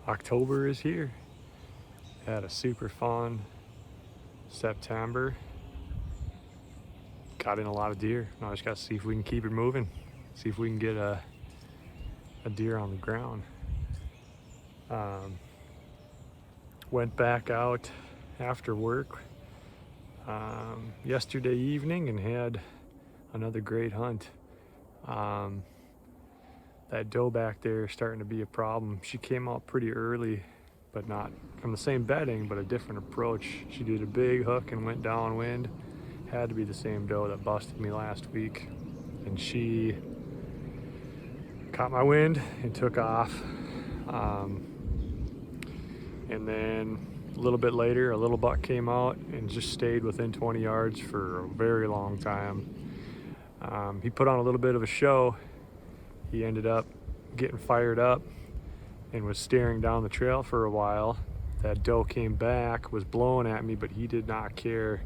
October is here. Had a super fun September. Got in a lot of deer. Now I just got to see if we can keep it moving. See if we can get a deer on the ground. Went back out after work yesterday evening and had another great hunt. That doe back there is starting to be a problem. She came out pretty early, but not from the same bedding, but a different approach. She did a big hook and went downwind. Had to be the same doe that busted me last week. And she caught my wind and took off. And then a little bit later, a little buck came out and just stayed within 20 yards for a very long time. He put on a little bit of a show. He ended up getting fired up and was staring down the trail for a while. That doe came back, was blowing at me, but he did not care.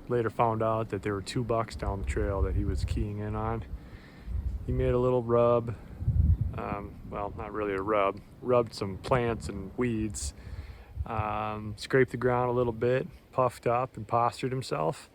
Later found out that there were 2 bucks down the trail that he was keying in on. He made a little rub, well, not really a rub, rubbed some plants and weeds, scraped the ground a little bit, puffed up and postured himself.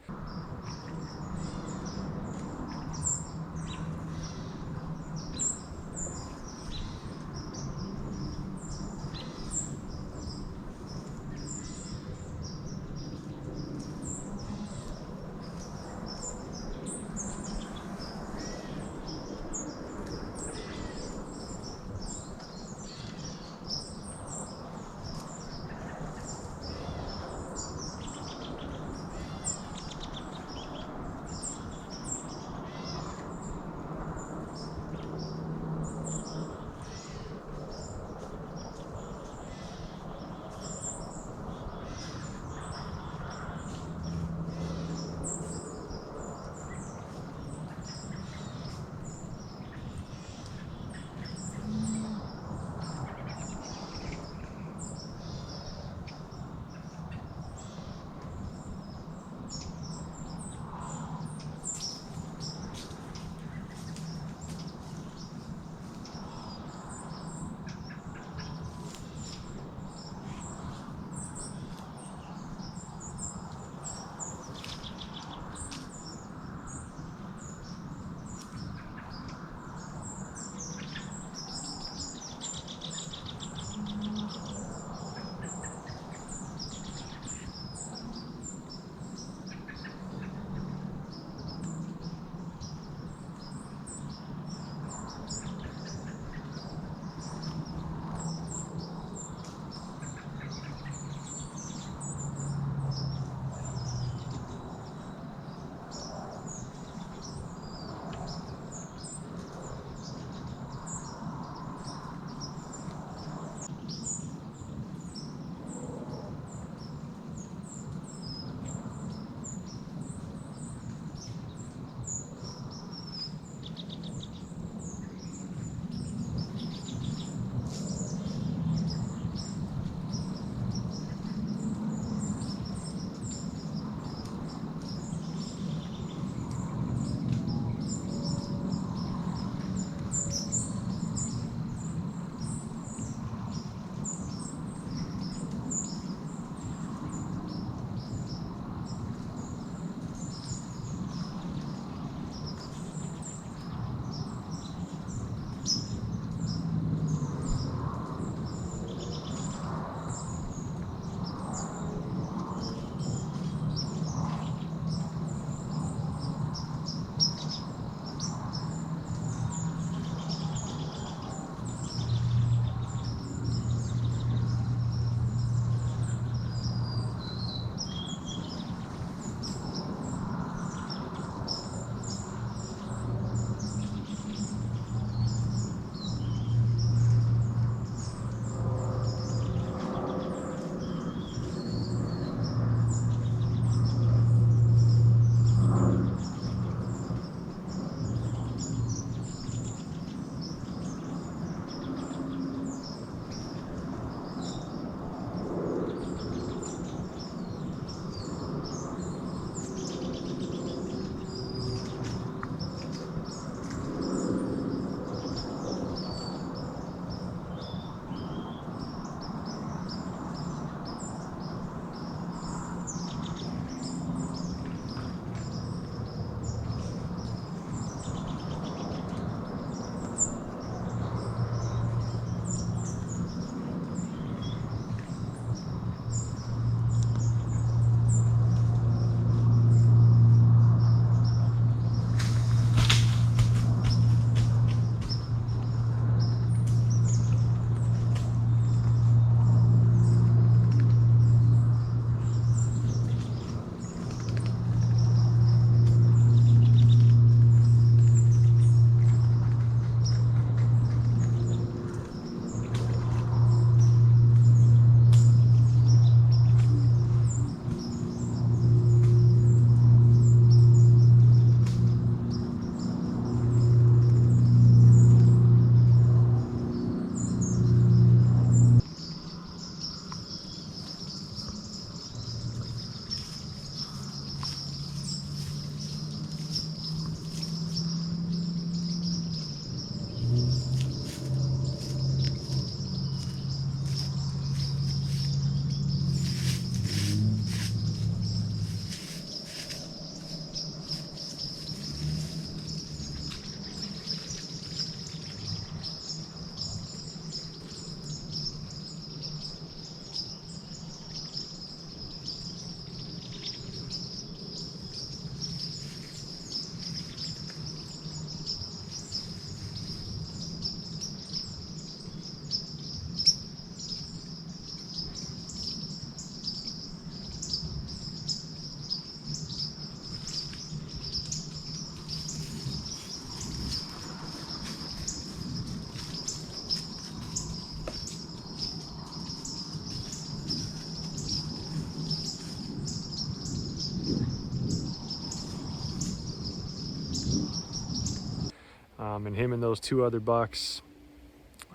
And him and those two other bucks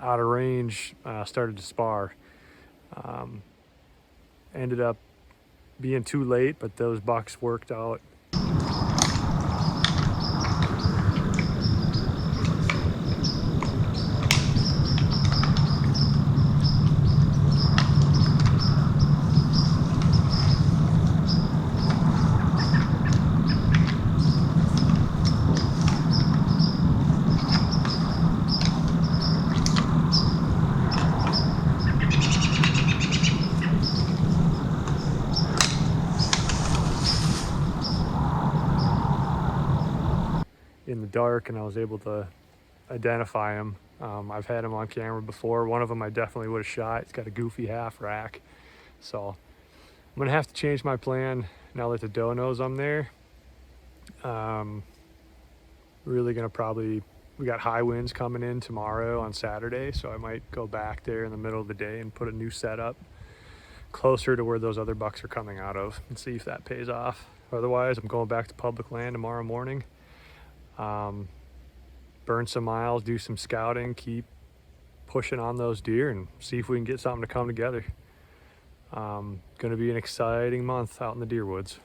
out of range started to spar. Ended up being too late, but those bucks worked out. In the dark, and I was able to identify him. I've had him on camera before. One of them I definitely would have shot. He's got a goofy half rack. So I'm gonna have to change my plan now that the doe knows I'm there. Really gonna we got high winds coming in tomorrow on Saturday, so I might go back there in the middle of the day and put a new setup closer to where those other bucks are coming out of and see if that pays off. Otherwise, I'm going back to public land tomorrow morning. Burn some miles, do some scouting, keep pushing on those deer, and see if we can get something to come together. Going to be an exciting month out in the deer woods.